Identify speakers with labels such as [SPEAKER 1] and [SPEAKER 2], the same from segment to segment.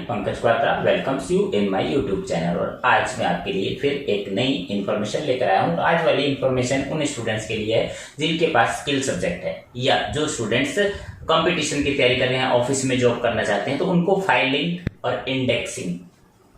[SPEAKER 1] Pankaj Kwatra welcomes you in my YouTube channel. और आज मैं आपके लिए फिर एक नई इन्फॉर्मेशन लेकर आया हूँ। आज वाली इन्फॉर्मेशन उन स्टूडेंट्स के लिए है जिनके पास स्किल सब्जेक्ट है, या जो स्टूडेंट्स कंपटीशन की तैयारी कर रहे हैं, ऑफिस में जॉब करना चाहते हैं, तो उनको फाइलिंग और इंडेक्सिंग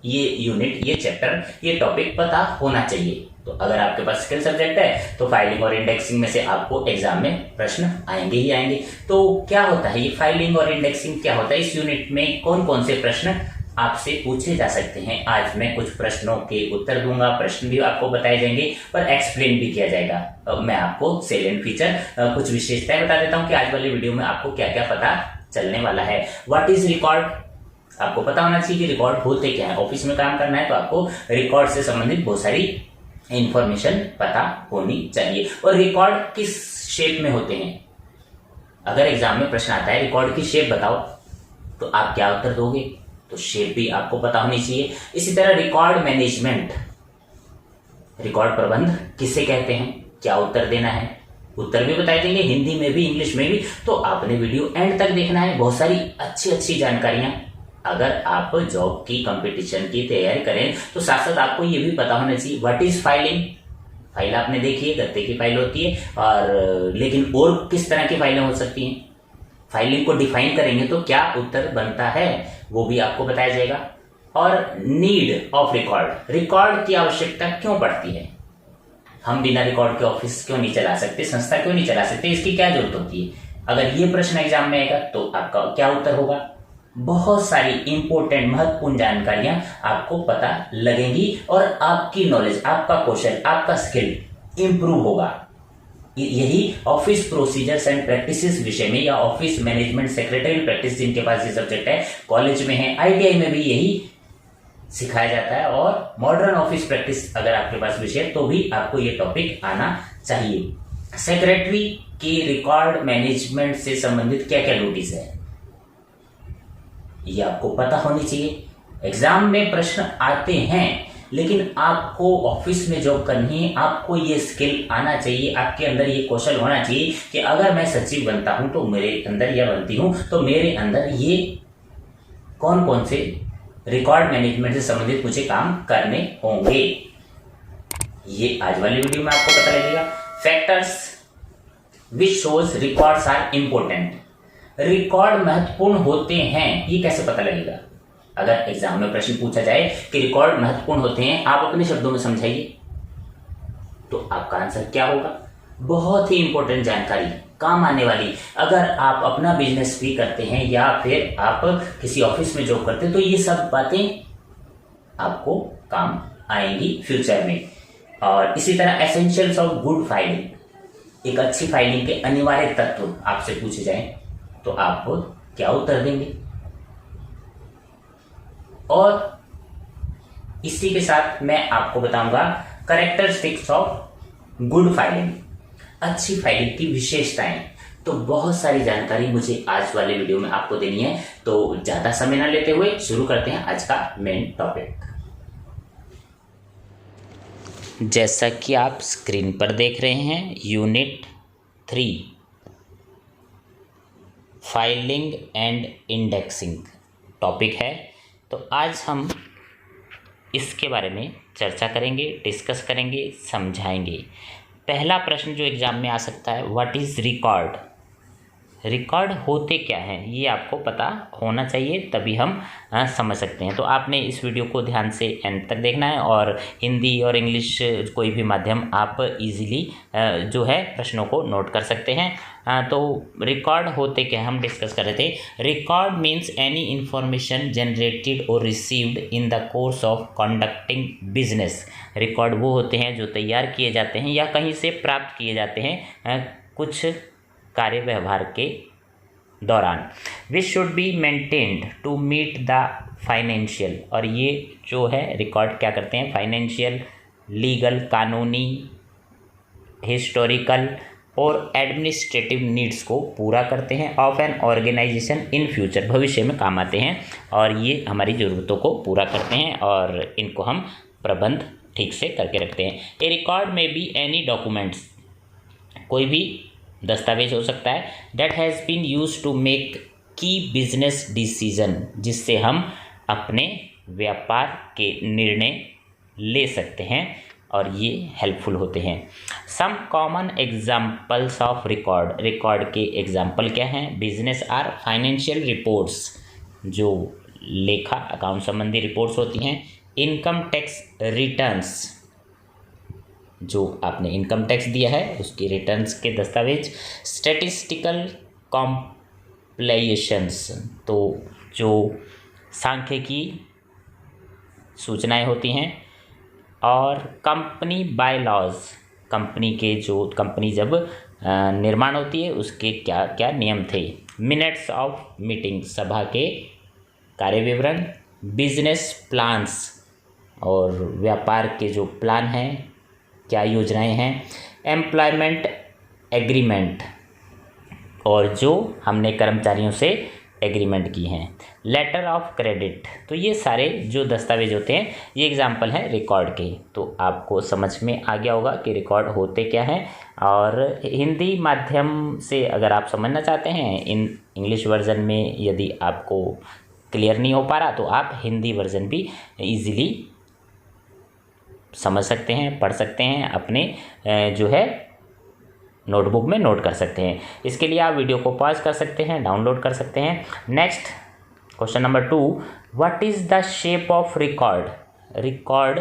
[SPEAKER 1] ये यूनिट, ये चैप्टर, ये टॉपिक पता होना चाहिए। तो अगर आपके पास स्किल सब्जेक्ट है तो फाइलिंग और इंडेक्सिंग में से आपको एग्जाम में प्रश्न आएंगे ही आएंगे। तो क्या होता है ये फाइलिंग और इंडेक्सिंग, क्या होता है, इस यूनिट में कौन कौन से प्रश्न आपसे पूछे जा सकते हैं, आज मैं कुछ प्रश्नों के उत्तर दूंगा, प्रश्न भी आपको बताए जाएंगे और एक्सप्लेन भी किया जाएगा। मैं आपको सेलेंट फीचर, कुछ विशेषताएं बता देता हूं कि आज वाली वीडियो में आपको क्या क्या पता चलने वाला है। व्हाट इज रिकॉर्ड, आपको पता होना चाहिए कि रिकॉर्ड होते क्या है। ऑफिस में काम करना है तो आपको रिकॉर्ड से संबंधित बहुत सारी इंफॉर्मेशन पता होनी चाहिए। और रिकॉर्ड किस शेप में होते हैं, अगर एग्जाम में प्रश्न आता है रिकॉर्ड की शेप बताओ, तो आप क्या उत्तर दोगे, तो शेप भी आपको पता होनी चाहिए। इसी तरह रिकॉर्ड मैनेजमेंट, रिकॉर्ड प्रबंध किसे कहते हैं, क्या उत्तर देना है, उत्तर भी बताए देंगे हिंदी में भी इंग्लिश में भी। तो आपने वीडियो एंड तक देखना है, बहुत सारी अच्छी जानकारियां। अगर आप जॉब की कंपटीशन की तैयारी करें तो साथ साथ आपको ये भी पता होना चाहिए व्हाट इज फाइलिंग। फाइल आपने देखी है, गत्ते की फाइल होती है, और लेकिन और किस तरह की फाइलें हो सकती हैं, फाइलिंग को डिफाइन करेंगे तो क्या उत्तर बनता है वो भी आपको बताया जाएगा। और नीड ऑफ रिकॉर्ड, रिकॉर्ड की आवश्यकता क्यों पड़ती है, हम बिना रिकॉर्ड के ऑफिस क्यों नहीं चला सकते, संस्था क्यों नहीं चला सकते, इसकी क्या जरूरत होती है। अगर ये प्रश्न एग्जाम में आएगा तो आपका क्या उत्तर होगा। बहुत सारी इंपॉर्टेंट महत्वपूर्ण जानकारियां आपको पता लगेंगी और आपकी नॉलेज, आपका कौशल, आपका स्किल इंप्रूव होगा। यही ऑफिस प्रोसीजर्स एंड प्रैक्टिसेस विषय में, या ऑफिस मैनेजमेंट सेक्रेटरी प्रैक्टिस जिनके पास ये सब्जेक्ट है, कॉलेज में है, आईटीआई में भी यही सिखाया जाता है। और मॉडर्न ऑफिस प्रैक्टिस अगर आपके पास विषय है तो भी आपको ये टॉपिक आना चाहिए। सेक्रेटरी की रिकॉर्ड मैनेजमेंट से संबंधित क्या क्या ड्यूटीज है ये आपको पता होनी चाहिए। एग्जाम में प्रश्न आते हैं लेकिन आपको ऑफिस में जॉब करनी है, आपको ये स्किल आना चाहिए, आपके अंदर ये कौशल होना चाहिए कि अगर मैं सचिव बनता हूं तो मेरे अंदर, या बनती हूं तो मेरे अंदर ये कौन कौन से रिकॉर्ड मैनेजमेंट से संबंधित मुझे काम करने होंगे। ये आज वाली वीडियो में आपको पता लगेगा। Factors which shows records are important, record महत्वपूर्ण होते हैं, ये कैसे पता लगेगा। अगर एग्जाम में प्रश्न पूछा जाए कि रिकॉर्ड महत्वपूर्ण होते हैं, आप अपने शब्दों में समझाइए, तो आपका आंसर क्या होगा। बहुत ही इंपॉर्टेंट जानकारी, काम आने वाली। अगर आप अपना बिजनेस भी करते हैं या फिर आप किसी ऑफिस में जॉब करते हैं तो ये सब बातें आपको काम आएंगी फ्यूचर में। और इसी तरह एसेंशियल्स ऑफ गुड फाइलिंग, एक अच्छी फाइलिंग के अनिवार्य तत्व आपसे पूछे जाएं तो आप क्या उत्तर देंगे। और इसी के साथ मैं आपको बताऊंगा कैरेक्टरिस्टिक्स ऑफ गुड फाइलिंग, अच्छी फाइलिंग की विशेषताएं। तो बहुत सारी जानकारी मुझे आज वाले वीडियो में आपको देनी है, तो ज्यादा समय ना लेते हुए शुरू करते हैं आज का मेन टॉपिक। जैसा कि आप स्क्रीन पर देख रहे हैं, unit 3 filing and indexing topic है। तो आज हम इसके बारे में चर्चा करेंगे, डिस्कस करेंगे, समझाएंगे। पहला प्रश्न जो एग्जाम में आ सकता है, व्हाट इज़ रिकॉर्ड, रिकॉर्ड होते क्या हैं, ये आपको पता होना चाहिए, तभी हम समझ सकते हैं। तो आपने इस वीडियो को ध्यान से एंड तक देखना है, और हिंदी और इंग्लिश कोई भी माध्यम आप इजीली जो है प्रश्नों को नोट कर सकते हैं। तो रिकॉर्ड होते क्या हम डिस्कस कर रहे थे। Record means any information generated और received in the course of conducting business. Record वो होते हैं जो तैयार किए जाते हैं या कहीं से प्राप्त किए जाते हैं कुछ कार्य व्यवहार के दौरान। Which should be maintained to meet the financial, और ये जो है रिकॉर्ड क्या करते हैं, फाइनेंशियल, लीगल, कानूनी, हिस्टोरिकल और एडमिनिस्ट्रेटिव नीड्स को पूरा करते हैं of an organization in future, भविष्य में काम आते हैं, और ये हमारी ज़रूरतों को पूरा करते हैं और इनको हम प्रबंध ठीक से करके रखते हैं। A record may be any documents, कोई भी दस्तावेज हो सकता है, that has been use to make key business decision, जिससे हम अपने व्यापार के निर्णय ले सकते हैं और ये हेल्पफुल होते हैं। Some common examples of record, record के एग्जाम्पल क्या हैं? बिजनेस आर फाइनेंशियल रिपोर्ट्स, जो लेखा अकाउंट संबंधी रिपोर्ट्स होती हैं। इनकम टैक्स रिटर्न्स, जो आपने इनकम टैक्स दिया है उसकी रिटर्न्स के दस्तावेज। स्टैटिस्टिकल कॉम्प्लायंस, तो जो सांख्यिकी सूचनाएं होती हैं। और कंपनी बाय लॉज, कंपनी के जो कंपनी जब निर्माण होती है उसके क्या क्या नियम थे। मिनट्स ऑफ मीटिंग, सभा के कार्य विवरण। बिजनेस प्लान्स, और व्यापार के जो प्लान हैं, क्या योजनाएं हैं। एम्प्लॉयमेंट एग्रीमेंट, और जो हमने कर्मचारियों से एग्रीमेंट की हैं। लेटर ऑफ क्रेडिट, तो ये सारे जो दस्तावेज होते हैं ये एग्जाम्पल हैं रिकॉर्ड के। तो आपको समझ में आ गया होगा कि रिकॉर्ड होते क्या हैं। और हिंदी माध्यम से अगर आप समझना चाहते हैं इन इंग्लिश वर्जन में, यदि आपको क्लियर नहीं हो पा रहा तो आप हिंदी वर्जन भी इजीली समझ सकते हैं, पढ़ सकते हैं, अपने जो है नोटबुक में नोट कर सकते हैं। इसके लिए आप वीडियो को पॉज कर सकते हैं, डाउनलोड कर सकते हैं। Next question number 2, what is the shape of record? Record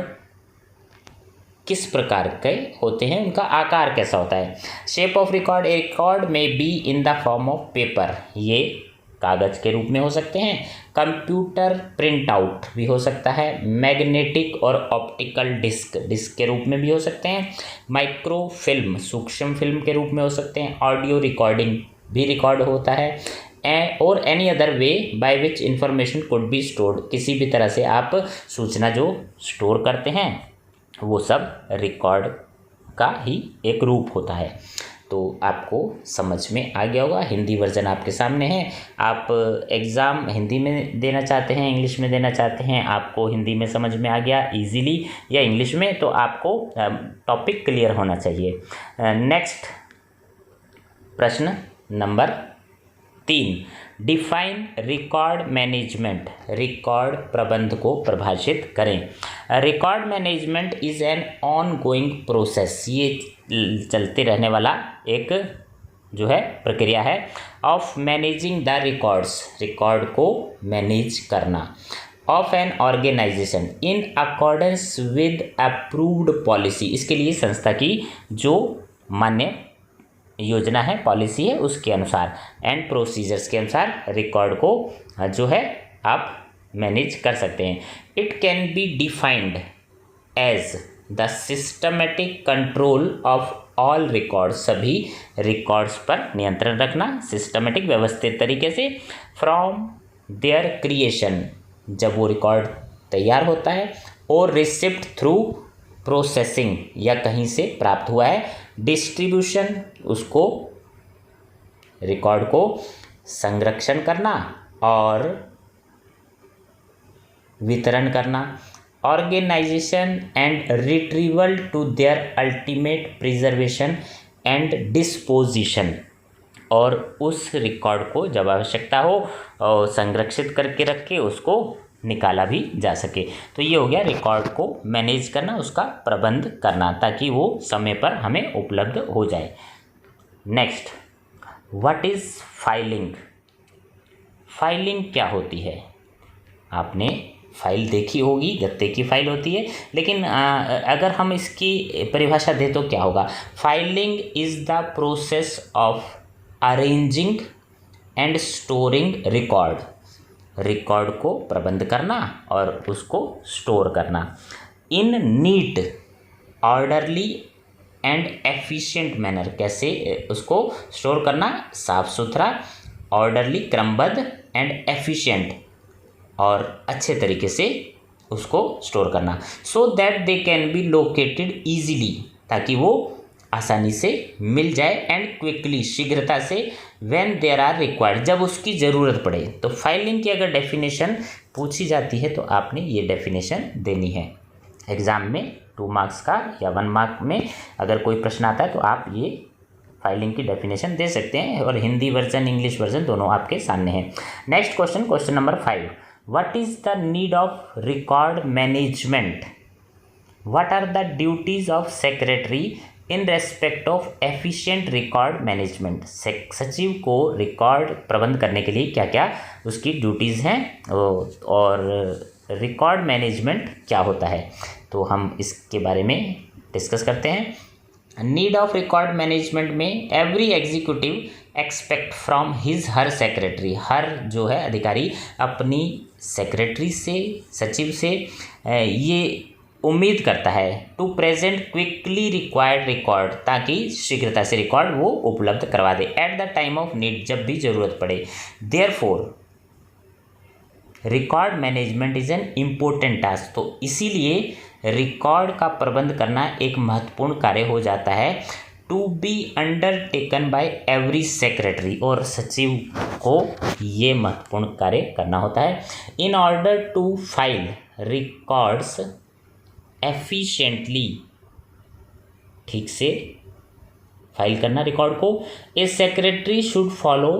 [SPEAKER 1] किस प्रकार के होते हैं, उनका आकार कैसा होता है? Shape of record, a record may be in the form of paper, ये कागज के रूप में हो सकते हैं। कंप्यूटर प्रिंट आउट भी हो सकता है। मैग्नेटिक और ऑप्टिकल डिस्क, डिस्क के रूप में भी हो सकते हैं। माइक्रो फिल्म, सूक्ष्म फिल्म के रूप में हो सकते हैं। ऑडियो रिकॉर्डिंग भी रिकॉर्ड होता है। और any other way by which information could be stored, किसी भी तरह से आप सूचना जो स्टोर करते हैं वो सब रिकॉर्ड का ही एक रूप होता है। तो आपको समझ में आ गया होगा। हिंदी वर्जन आपके सामने है। आप एग्ज़ाम हिंदी में देना चाहते हैं, इंग्लिश में देना चाहते हैं, आपको हिंदी में समझ में आ गया इजीली या इंग्लिश में, तो आपको टॉपिक क्लियर होना चाहिए। नेक्स्ट प्रश्न number 3, define record management, record प्रबंध को परिभाषित करें। Record management is an ongoing process, ये चलते रहने वाला एक जो है प्रक्रिया है। Of managing the records, record को मैनेज करना। Of an organization in accordance with approved policy, इसके लिए संस्था की जो मान्य योजना है, पॉलिसी है, उसके अनुसार एंड प्रोसीजर्स के अनुसार रिकॉर्ड को जो है आप मैनेज कर सकते हैं। It can be defined as the systematic control of all records, सभी रिकॉर्ड्स पर नियंत्रण रखना सिस्टमेटिक व्यवस्थित तरीके से। फ्रॉम देयर क्रिएशन, जब वो रिकॉर्ड तैयार होता है, और रिसिप्ट थ्रू प्रोसेसिंग, या कहीं से प्राप्त हुआ है। डिस्ट्रीब्यूशन, उसको रिकॉर्ड को संरक्षण करना और वितरण करना। Organization and retrieval to their ultimate preservation and disposition, और उस रिकॉर्ड को जब आवश्यकता हो संरक्षित करके रख के उसको निकाला भी जा सके। तो ये हो गया रिकॉर्ड को मैनेज करना, उसका प्रबंध करना, ताकि वो समय पर हमें उपलब्ध हो जाए। Next, what is filing? Filing क्या होती है? आपने फाइल देखी होगी, गत्ते की फाइल होती है, लेकिन अगर हम इसकी परिभाषा दें तो क्या होगा? Filing is the process of arranging and storing record, record को प्रबंध करना और उसको स्टोर करना। In neat, orderly and efficient manner, कैसे उसको स्टोर करना? साफ सुथरा, ऑर्डरली क्रमबद्ध, एंड एफिशिएंट, और अच्छे तरीके से उसको स्टोर करना। So that they can be located easily, ताकि वो आसानी से मिल जाए, एंड क्विकली, शीघ्रता से, व्हेन देयर आर रिक्वायर्ड, जब उसकी ज़रूरत पड़े। तो फाइलिंग की अगर डेफिनेशन पूछी जाती है तो आपने ये डेफिनेशन देनी है। एग्ज़ाम में 2 मार्क्स का या 1 मार्क में अगर कोई प्रश्न आता है तो आप ये फाइलिंग की डेफिनेशन दे सकते हैं, और हिंदी वर्जन इंग्लिश वर्जन दोनों आपके सामने हैं। Next question, question number 5, what is the need of record management, what are the duties of secretary in respect of efficient record management. सचिव को रिकॉर्ड प्रबंध करने के लिए क्या क्या उसकी ड्यूटीज़ हैं और रिकॉर्ड मैनेजमेंट क्या होता है, तो हम इसके बारे में डिस्कस करते हैं। नीड ऑफ रिकॉर्ड मैनेजमेंट में every executive expect from his her secretary, हर जो है अधिकारी अपनी सेक्रेटरी से, सचिव से ये उम्मीद करता है to present quickly required record, ताकि शीघ्रता से रिकॉर्ड वो उपलब्ध करवा दे at the time of need, जब भी ज़रूरत पड़े। Therefore record management is an important task, तो इसीलिए रिकॉर्ड का प्रबंध करना एक महत्वपूर्ण कार्य हो जाता है। To be undertaken by every secretary, और सचिव को ये महत्वपूर्ण कार्य करना होता है। In order to file records efficiently, ठीक से फाइल करना रिकॉर्ड को। A secretary should follow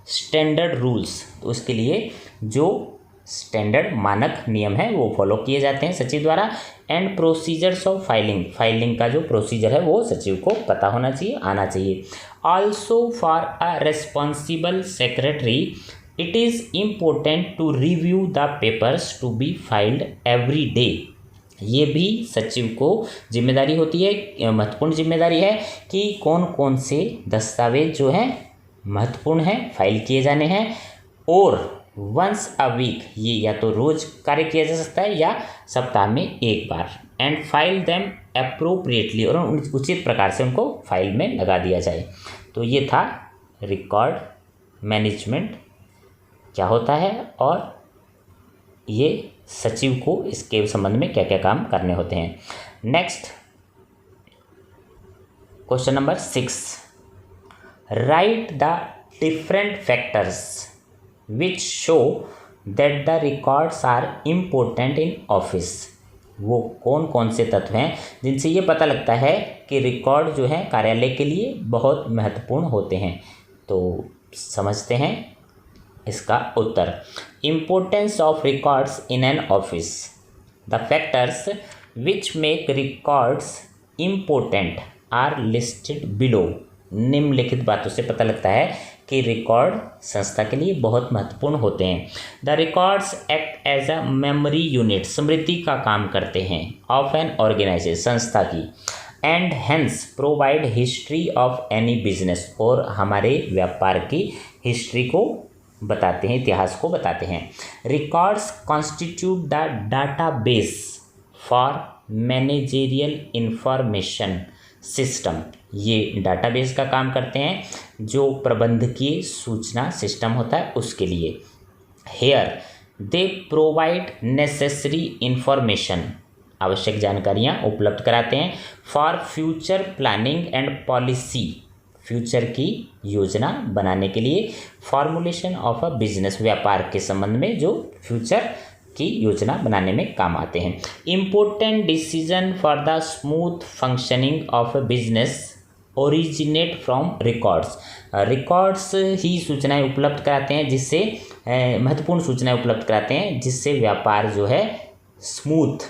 [SPEAKER 1] standard rules, तो उसके लिए जो स्टैंडर्ड मानक नियम है वो फॉलो किए जाते हैं सचिव द्वारा। And procedures of filing, filing का जो प्रोसीजर है वो सचिव को पता होना चाहिए, आना चाहिए। Also for a responsible secretary it is important to review the papers to be filed every day, ये भी सचिव को जिम्मेदारी होती है, महत्वपूर्ण जिम्मेदारी है कि कौन कौन से दस्तावेज जो हैं महत्वपूर्ण हैं फाइल किए जाने हैं। और वंस अ वीक, ये या तो रोज कार्य किया जा सकता है या सप्ताह में एक बार। एंड फाइल देम अप्रोप्रिएटली, और उचित प्रकार से उनको फाइल में लगा दिया जाए। तो ये था रिकॉर्ड मैनेजमेंट क्या होता है और ये सचिव को इसके संबंध में क्या क्या काम करने होते हैं। Next question number 6, write the different factors which show that the records are important in office. वो कौन कौन से तत्व हैं जिनसे ये पता लगता है कि रिकॉर्ड जो है कार्यालय के लिए बहुत महत्वपूर्ण होते हैं, तो समझते हैं इसका उत्तर। Importance of records in an office, the factors which make records important are listed below. निम्नलिखित बातों से पता लगता है कि रिकॉर्ड संस्था के लिए बहुत महत्वपूर्ण होते हैं। The records act as a memory unit, स्मृति का काम करते हैं ऑफ एन ऑर्गेनाइजेशन, संस्था की। And hence provide history of any business, और हमारे व्यापार की हिस्ट्री को बताते हैं, इतिहास को बताते हैं। Records constitute the database for managerial information system, ये डाटाबेस का काम करते हैं जो प्रबंधकीय सूचना सिस्टम होता है उसके लिए। Here they provide necessary information, आवश्यक जानकारियाँ उपलब्ध कराते हैं। For future planning and policy, future की योजना बनाने के लिए। फॉर्मुलेशन ऑफ अ बिजनेस, व्यापार के संबंध में जो फ्यूचर की योजना बनाने में काम आते हैं। Important decision for the smooth functioning of a business originate from records, records ही सूचनाएं उपलब्ध कराते हैं, जिससे महत्वपूर्ण सूचनाएं उपलब्ध कराते हैं जिससे व्यापार जो है स्मूथ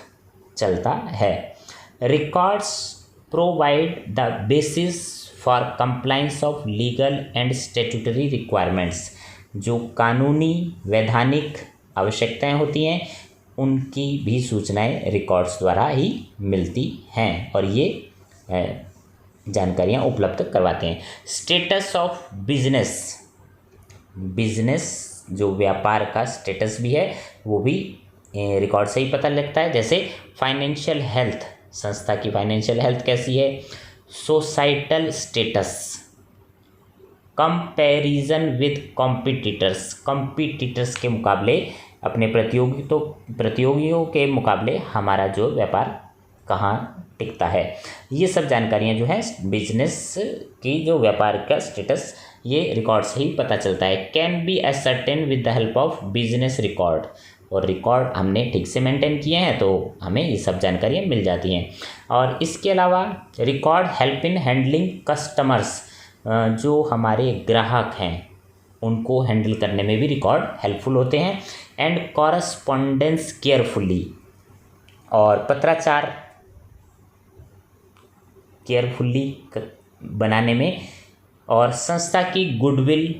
[SPEAKER 1] चलता है। Records provide the basis for compliance of legal and statutory requirements, जो कानूनी वैधानिक आवश्यकताएं होती हैं उनकी भी सूचनाएं रिकॉर्ड्स द्वारा ही मिलती हैं और ये जानकारियां उपलब्ध करवाते हैं। स्टेटस ऑफ बिजनेस, बिजनेस जो व्यापार का स्टेटस भी है वो भी रिकॉर्ड से ही पता लगता है। जैसे फाइनेंशियल हेल्थ, संस्था की फाइनेंशियल हेल्थ कैसी है। Societal status, comparison with competitors, competitors के मुकाबले, अपने प्रतियोगियों के मुकाबले हमारा जो व्यापार कहाँ टिकता है। ये सब जानकारियाँ जो है बिजनेस की, जो व्यापार का स्टेटस, ये रिकॉर्ड से ही पता चलता है। Can be ascertain with the help of business record, और रिकॉर्ड हमने ठीक से मेंटेन किए हैं तो हमें ये सब जानकारियाँ मिल जाती हैं। और इसके अलावा record help in handling customers, जो हमारे ग्राहक हैं उनको हैंडल करने में भी रिकॉर्ड हेल्पफुल होते हैं। एंड कॉरस्पॉन्डेंस केयरफुली, और पत्राचार केयरफुली बनाने में और संस्था की गुडविल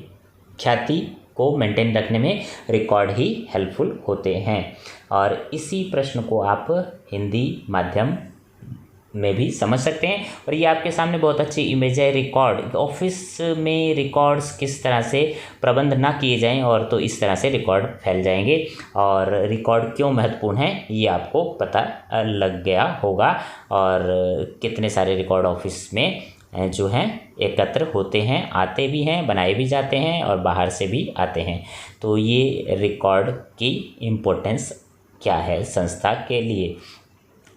[SPEAKER 1] ख्याति को मेंटेन रखने में रिकॉर्ड ही हेल्पफुल होते हैं। और इसी प्रश्न को आप हिंदी माध्यम में भी समझ सकते हैं। और ये आपके सामने बहुत अच्छी इमेज है। रिकॉर्ड, ऑफिस में रिकॉर्ड्स किस तरह से प्रबंध ना किए जाएं और तो इस तरह से रिकॉर्ड फैल जाएंगे, और रिकॉर्ड क्यों महत्वपूर्ण है ये आपको पता लग गया होगा। और कितने सारे रिकॉर्ड ऑफिस में जो हैं एकत्र होते हैं, आते भी हैं, बनाए भी जाते हैं और बाहर से भी आते हैं। तो ये रिकॉर्ड की इम्पोर्टेंस क्या है संस्था के लिए।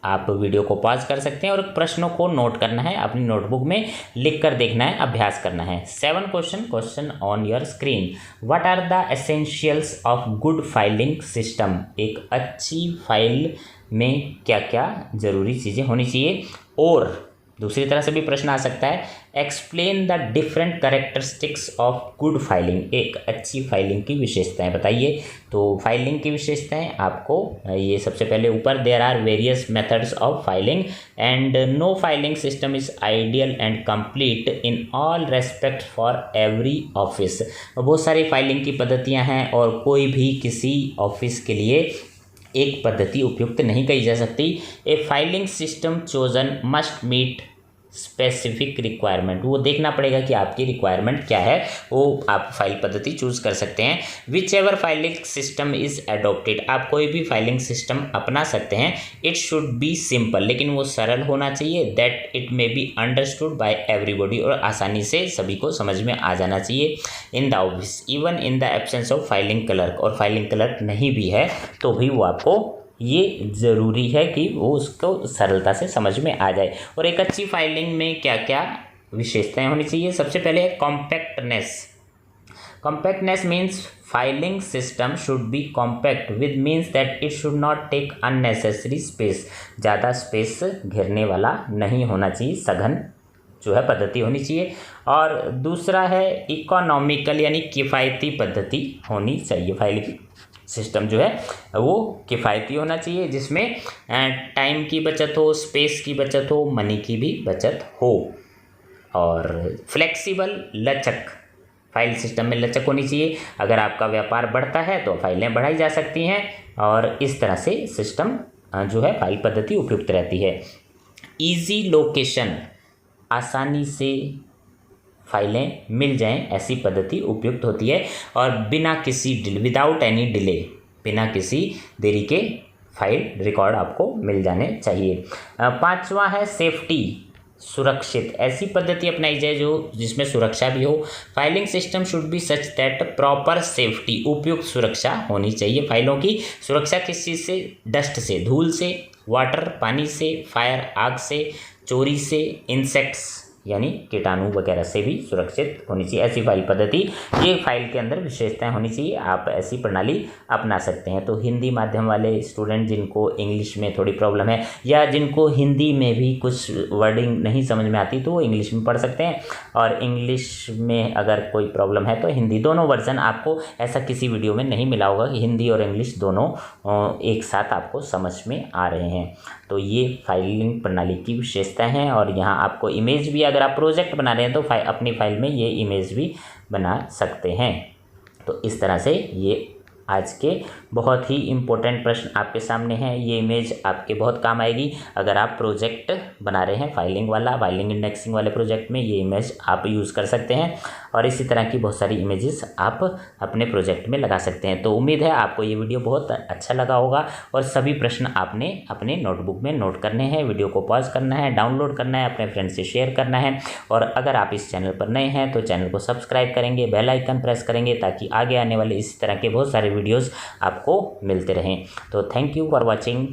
[SPEAKER 1] आप वीडियो को पॉज कर सकते हैं और प्रश्नों को नोट करना है, अपनी नोटबुक में लिख कर देखना है, अभ्यास करना है। 7 question on your screen. What are the essentials of good filing system. एक अच्छी फाइल में क्या क्या ज़रूरी चीज़ें होनी चाहिए। और दूसरी तरह से भी प्रश्न आ सकता है, explain the different characteristics of good filing. एक अच्छी फाइलिंग की विशेषताएं बताइए। तो फाइलिंग की विशेषताएं आपको ये सबसे पहले ऊपर, there are various methods of filing and no filing system is ideal and complete in all respect for every office. बहुत सारी फाइलिंग की पद्धतियां हैं और कोई भी किसी ऑफिस के लिए एक पद्धति उपयुक्त नहीं कही जा सकती। A filing system chosen must meet specific requirement. वो देखना पड़ेगा कि आपकी रिक्वायरमेंट क्या है, वो आप फाइल पद्धति चूज कर सकते हैं। Which ever filing system is adopted. आप कोई भी फाइलिंग सिस्टम अपना सकते हैं। इट शुड बी सिंपल, लेकिन वो सरल होना चाहिए। That it may be understood by everybody, और आसानी से सभी को समझ में आ जाना चाहिए। In the office even in the absence of filing clerk, और फाइलिंग क्लर्क नहीं भी है तो भी वो आपको ये ज़रूरी है कि वो उसको सरलता से समझ में आ जाए। और एक अच्छी फाइलिंग में क्या क्या विशेषताएं होनी चाहिए। सबसे पहले है compactness. Compactness means filing system should be compact with means that it should not take unnecessary space. ज़्यादा स्पेस घेरने वाला नहीं होना चाहिए, सघन जो है पद्धति होनी चाहिए। और दूसरा है इकोनॉमिकल, यानी किफ़ायती पद्धति होनी चाहिए। फाइलिंग सिस्टम जो है वो किफ़ायती होना चाहिए, जिसमें टाइम की बचत हो, स्पेस की बचत हो, मनी की भी बचत हो। और फ्लेक्सिबल, लचक, फाइल सिस्टम में लचक होनी चाहिए। अगर आपका व्यापार बढ़ता है तो फाइलें बढ़ाई जा सकती हैं, और इस तरह से सिस्टम जो है फाइल पद्धति उपयुक्त रहती है। ईजी लोकेशन, आसानी से फाइलें मिल जाएं, ऐसी पद्धति उपयुक्त होती है। और बिना किसी विदाउट एनी डिले, बिना किसी देरी के फाइल रिकॉर्ड आपको मिल जाने चाहिए। 5वां है सेफ्टी, सुरक्षित। ऐसी पद्धति अपनाई जाए जिसमें सुरक्षा भी हो। Filing system should B such that proper safety, उपयुक्त सुरक्षा होनी चाहिए। फाइलों की सुरक्षा किस चीज़ से? डस्ट से, धूल से, वाटर पानी से, फायर आग से, चोरी से, इंसेक्ट्स यानी कीटाणु वगैरह से भी सुरक्षित होनी चाहिए ऐसी फाइल पद्धति। ये फाइल के अंदर विशेषताएं होनी चाहिए। आप ऐसी प्रणाली अपना सकते हैं। तो हिंदी माध्यम वाले स्टूडेंट जिनको इंग्लिश में थोड़ी प्रॉब्लम है, या जिनको हिंदी में भी कुछ वर्डिंग नहीं समझ में आती, तो वो इंग्लिश में पढ़ सकते हैं। और इंग्लिश में अगर कोई प्रॉब्लम है तो हिंदी, दोनों वर्जन आपको ऐसा किसी वीडियो में नहीं मिला होगा कि हिंदी और इंग्लिश दोनों एक साथ आपको समझ में आ रहे हैं। तो ये फाइलिंग प्रणाली की विशेषताएं हैं। और यहाँ आपको इमेज भी, अगर आप प्रोजेक्ट बना रहे हैं तो अपनी फाइल में ये इमेज भी बना सकते हैं। तो इस तरह से ये आज के बहुत ही इम्पोर्टेंट प्रश्न आपके सामने हैं। ये इमेज आपके बहुत काम आएगी अगर आप प्रोजेक्ट बना रहे हैं फाइलिंग वाला, फाइलिंग इंडेक्सिंग वाले प्रोजेक्ट में ये इमेज आप यूज़ कर सकते हैं। और इसी तरह की बहुत सारी इमेजेस आप अपने प्रोजेक्ट में लगा सकते हैं। तो उम्मीद है आपको ये वीडियो बहुत अच्छा लगा होगा और सभी प्रश्न आपने अपने नोटबुक में नोट करने हैं। वीडियो को पॉज करना है, डाउनलोड करना है, अपने फ्रेंड से शेयर करना है। और अगर आप इस चैनल पर नए हैं तो चैनल को सब्सक्राइब करेंगे, बेल आइकन प्रेस करेंगे, ताकि आगे आने वाले इसी तरह के बहुत सारे वीडियोस आपको मिलते रहें। तो थैंक यू फॉर वॉचिंग।